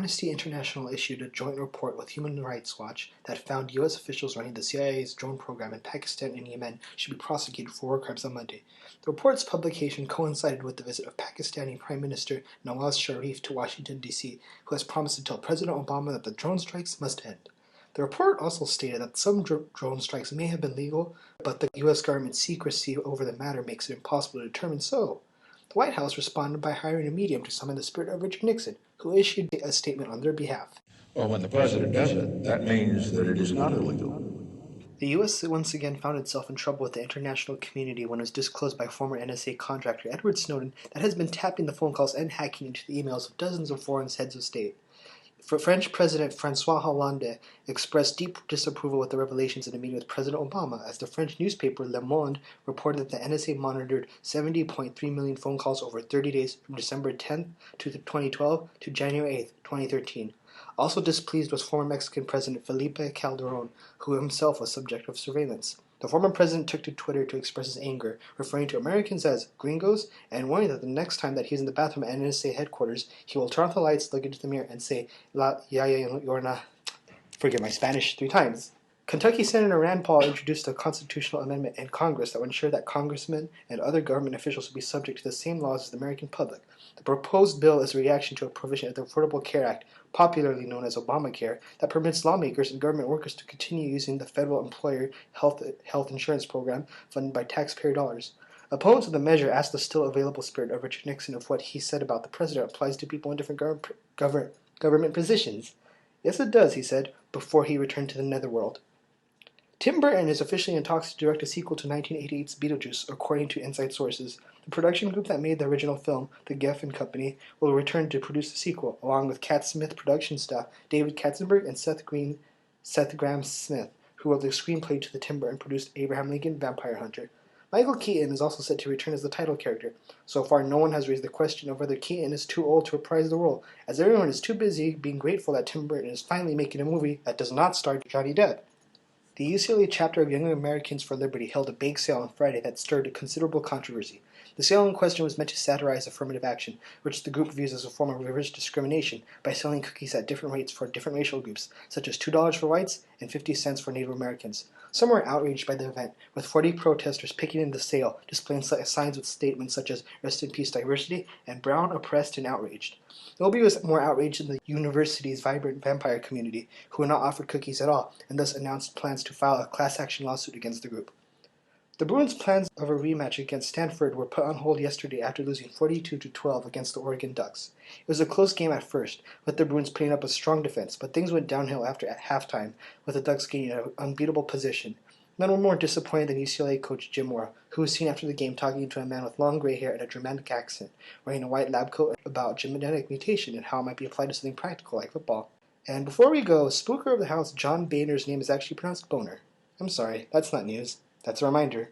Amnesty International issued a joint report with Human Rights Watch that found U.S. officials running the CIA's drone program in Pakistan and Yemen should be prosecuted for war crimes on Monday. The report's publication coincided with the visit of Pakistani Prime Minister Nawaz Sharif to Washington, D.C., who has promised to tell President Obama that the drone strikes must end. The report also stated that some drone strikes may have been legal, but the U.S. government's secrecy over the matter makes it impossible to determine so. The White House responded by hiring a medium to summon the spirit of Richard Nixon, who issued a statement on their behalf. Well, when the president does it, that means that it is not illegal. The U.S. once again found itself in trouble with the international community when it was disclosed by former NSA contractor Edward Snowden that has been tapping the phone calls and hacking into the emails of dozens of foreign heads of state. French President François Hollande expressed deep disapproval with the revelations in a meeting with President Obama, as the French newspaper Le Monde reported that the NSA monitored 70.3 million phone calls over 30 days from December 10, 2012 to January 8, 2013. Also displeased was former Mexican President Felipe Calderón, who himself was subject of surveillance. The former president took to Twitter to express his anger, referring to Americans as gringos, and warning that the next time that he's in the bathroom at NSA headquarters, he will turn off the lights, look into the mirror, and say, La Yorna. Forget my Spanish 3 times. Kentucky Senator Rand Paul introduced a constitutional amendment in Congress that would ensure that congressmen and other government officials would be subject to the same laws as the American public. The proposed bill is a reaction to a provision of the Affordable Care Act, popularly known as Obamacare, that permits lawmakers and government workers to continue using the federal employer health insurance program funded by taxpayer dollars. Opponents of the measure asked the still available spirit of Richard Nixon if what he said about the president applies to people in different government positions. Yes, it does, he said, before he returned to the netherworld. Tim Burton is officially in talks to direct a sequel to 1988's Beetlejuice, according to inside sources. The production group that made the original film, the Geffen Company, will return to produce the sequel, along with Cat Smith production staff David Katzenberg and Seth Grahame-Smith, who wrote the screenplay to the Tim Burton-produced Abraham Lincoln Vampire Hunter. Michael Keaton is also set to return as the title character. So far, no one has raised the question of whether Keaton is too old to reprise the role, as everyone is too busy being grateful that Tim Burton is finally making a movie that does not star Johnny Depp. The UCLA chapter of Young Americans for Liberty held a bake sale on Friday that stirred a considerable controversy. The sale in question was meant to satirize affirmative action, which the group views as a form of reverse discrimination by selling cookies at different rates for different racial groups, such as $2 for whites and 50 cents for Native Americans. Some were outraged by the event, with 40 protesters picketing the sale, displaying signs with statements such as "Rest in Peace Diversity" and "Brown Oppressed and Outraged." Nobody was more outraged than the university's vibrant vampire community, who were not offered cookies at all, and thus announced plans to file a class action lawsuit against the group. The Bruins' plans of a rematch against Stanford were put on hold yesterday after losing 42-12 against the Oregon Ducks. It was a close game at first, with the Bruins putting up a strong defense, but things went downhill after at halftime, with the Ducks gaining an unbeatable position. None were more disappointed than UCLA coach Jim Mora, who was seen after the game talking to a man with long gray hair and a Germanic accent, wearing a white lab coat, about genetic mutation and how it might be applied to something practical like football. And before we go, Spooker of the House John Boehner's name is actually pronounced Boner. I'm sorry, that's not news. That's a reminder.